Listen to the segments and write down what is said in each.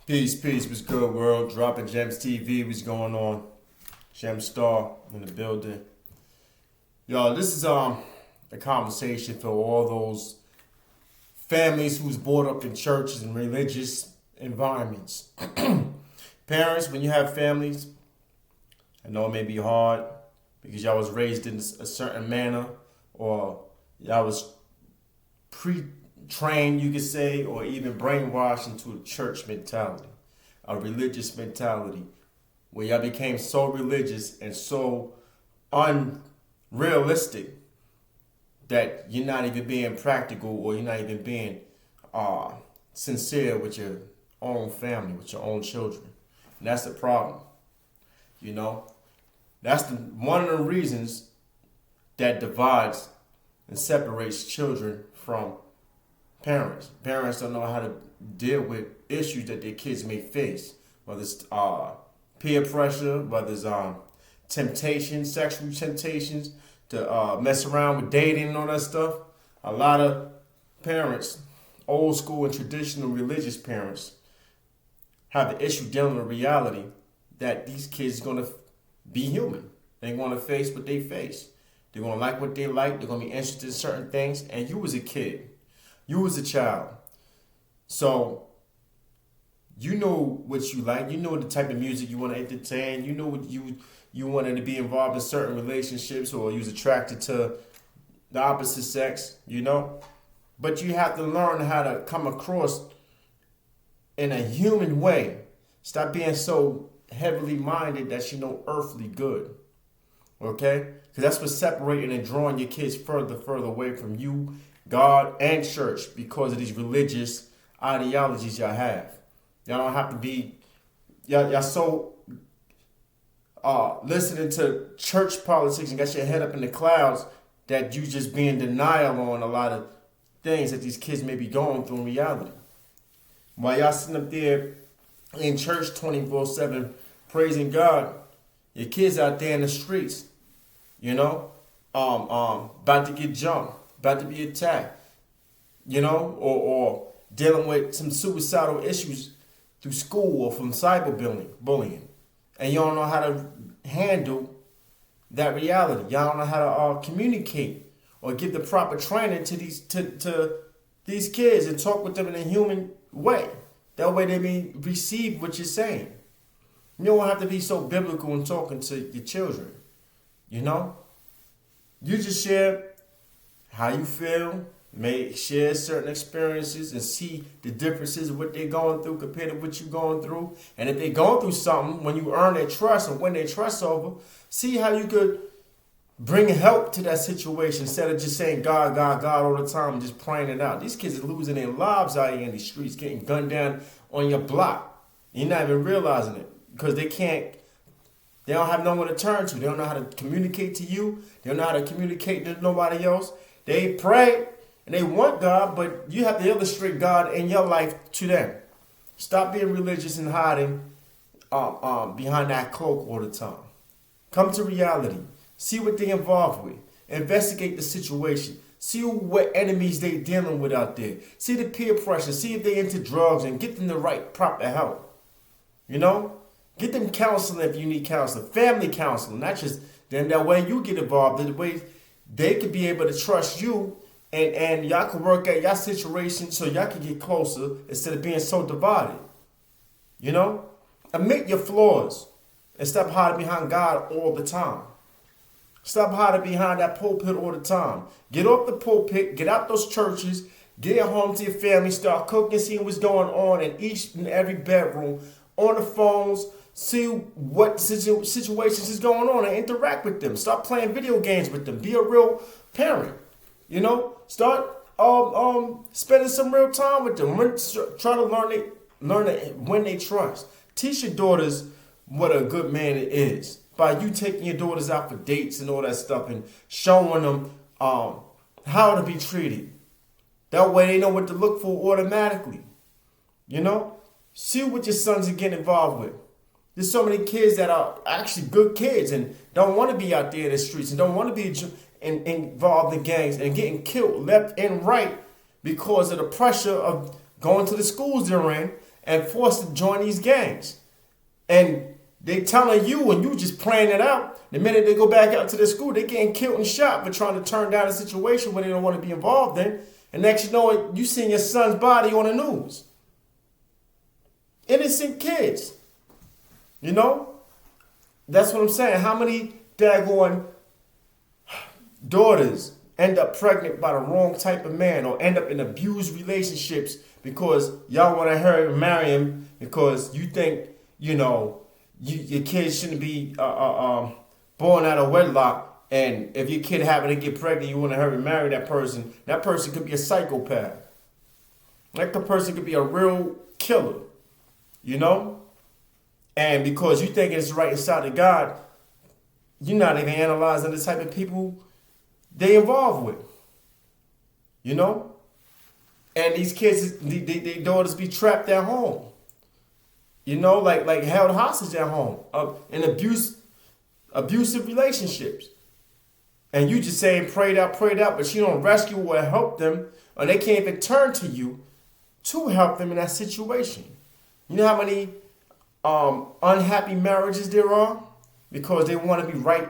Peace, what's good, world? Dropping Gems TV, what's going on? Gem Star in the building. Yo, this is a conversation for all those families who's brought up in churches and religious environments. Parents, when you have families, I know it may be hard because y'all was raised in a certain manner, or y'all was pre-trained, you could say, or even brainwashed into a church mentality, a religious mentality, where y'all became so religious and so unrealistic that you're not even being practical, or you're not even being sincere with your own family, with your own children. And that's the problem. You know, that's one of the reasons that divides and separates children from parents. Parents don't know how to deal with issues that their kids may face, whether it's peer pressure, whether it's temptation, sexual temptations, to mess around with dating and all that stuff. A lot of parents, old school and traditional religious parents, have the issue dealing with reality that these kids are going to be human. They're going to face what they face. They're going to like what they like. They're going to be interested in certain things. And you was a kid. You was a child. So you know what you like. You know the type of music you want to entertain. You know what you wanted to be involved in certain relationships, or you was attracted to the opposite sex, you know. But you have to learn how to come across in a human way. Stop being so heavily minded that you know earthly good. Okay? Because that's what's separating and drawing your kids further away from you, God, and church, because of these religious ideologies y'all have. Y'all don't have to be, y'all so listening to church politics and got your head up in the clouds that you just be in denial on a lot of things that these kids may be going through in reality. While y'all sitting up there in church 24/7 praising God, your kids out there in the streets, you know, about to get jumped, about to be attacked, you know, or dealing with some suicidal issues through school or from cyberbullying. And you don't know how to handle that reality. Y'all don't know how to communicate or give the proper training to these kids and talk with them in a human way. That way they may receive what you're saying. You don't have to be so biblical in talking to your children. You know? You just share how you feel, may share certain experiences and see the differences of what they're going through compared to what you're going through. And if they're going through something, when you earn their trust or win their trust over, see how you could bring help to that situation instead of just saying God, God, God all the time and just praying it out. These kids are losing their lives out here in these streets, getting gunned down on your block. You're not even realizing it because they don't have no one to turn to. They don't know how to communicate to you. They don't know how to communicate to nobody else. They pray and they want God, but you have to illustrate God in your life to them. Stop being religious and hiding behind that cloak all the time. Come to reality. See what they're involved with. Investigate the situation. See what enemies they're dealing with out there. See the peer pressure. See if they're into drugs and get them the right proper help. You know? Get them counseling if you need counseling. Family counseling. Not just them. That way you get involved. The way they could be able to trust you and y'all can work out your situation so y'all can get closer instead of being so divided. You know? Admit your flaws and stop hiding behind God all the time. Stop hiding behind that pulpit all the time. Get off the pulpit, get out those churches, get home to your family, start cooking, seeing what's going on in each and every bedroom, on the phones, see what situations is going on and interact with them. Stop playing video games with them. Be a real parent. You know, start spending some real time with them. Try to learn it when they trust. Teach your daughters what a good man is by you taking your daughters out for dates and all that stuff and showing them how to be treated. That way they know what to look for automatically. You know, see what your sons are getting involved with. There's so many kids that are actually good kids and don't want to be out there in the streets and don't want to be involved in gangs and getting killed left and right because of the pressure of going to the schools they're in and forced to join these gangs. And they telling you and you just playing it out. The minute they go back out to their school, they getting killed and shot for trying to turn down a situation where they don't want to be involved in. And next you know it, you seeing your son's body on the news. Innocent kids. You know? That's what I'm saying. How many daggone daughters end up pregnant by the wrong type of man or end up in abused relationships because y'all want to hurry and marry him because you think, you know, your kids shouldn't be born out of wedlock, and if your kid happen to get pregnant, you want to hurry and marry that person. That person could be a psychopath. That person could be a real killer, you know? And because you think it's right inside of God, you're not even analyzing the type of people they involved with, you know? And these kids, their daughters be trapped at home. You know, like held hostage at home, in abusive relationships. And you just saying prayed out, but you don't rescue or help them, or they can't even turn to you to help them in that situation. You know how many unhappy marriages there are because they want to be right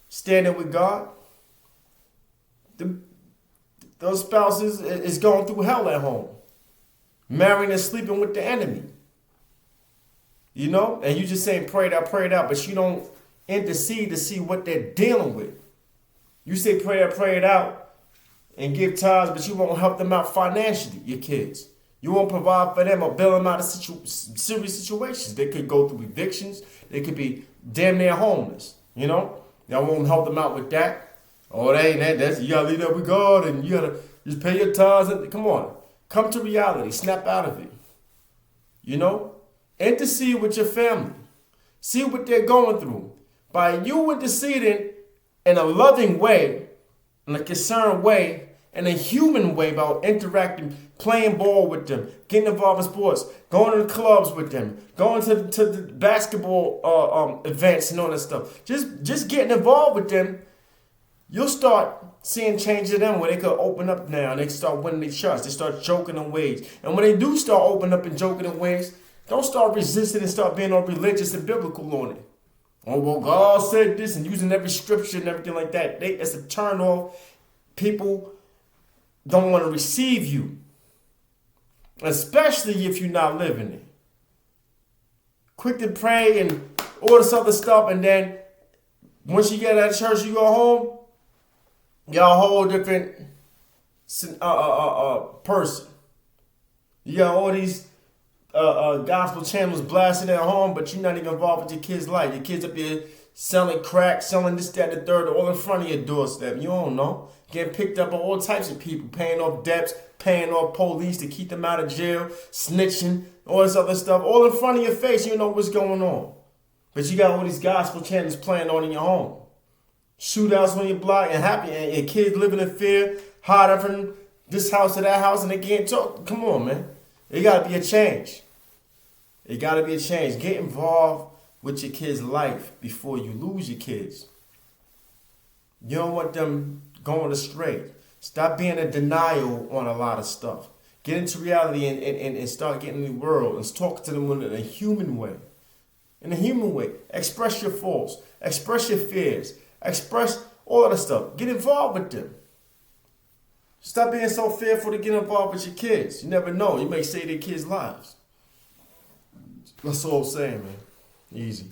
standing with God? Those spouses is going through hell at home, marrying and sleeping with the enemy. You know, and you just saying prayed out, but you don't intercede to see what they're dealing with. You say pray it out and give tithes, but you won't help them out financially, your kids. You won't provide for them or bail them out of serious situations. They could go through evictions. They could be damn near homeless, you know. Y'all won't help them out with that. Oh, that ain't that. That's, you got to leave that with God and you got to just pay your tithes. Come on. Come to reality. Snap out of it. You know. Intercede with your family. See what they're going through. By you interceding in a loving way, in a concerned way, in a human way about interacting, playing ball with them, getting involved in sports, going to the clubs with them, going to the basketball events and all that stuff. Just getting involved with them, you'll start seeing changes in them where they could open up now and they start winning their trust. They start joking in ways. And when they do start opening up and joking in ways, don't start resisting and start being all religious and biblical on it. Oh, well, God said this and using every scripture and everything like that. It's a turn off. People don't want to receive you, especially if you're not living it. Quick to pray and all this other stuff, and then once you get out of church, you go home, you're a whole different person. You got all these gospel channels blasting at home, but you're not even involved with your kids' life. Your kids up here selling crack, selling this, that, and the third, all in front of your doorstep. You don't know. Getting picked up by all types of people, paying off debts, paying off police to keep them out of jail, snitching, all this other stuff, all in front of your face. You know what's going on. But you got all these gospel channels playing on in your home. Shootouts on your block and happy, and your kids living in fear, hiding from this house to that house, and they can't talk. Come on, man. It got to be a change. It got to be a change. Get involved with your kids' life before you lose your kids. You don't want them going astray. Stop being in denial on a lot of stuff. Get into reality and start getting in the world and talk to them in a human way. In a human way. Express your faults. Express your fears. Express all of the stuff. Get involved with them. Stop being so fearful to get involved with your kids. You never know. You may save their kids' lives. That's all I'm saying, man. Easy.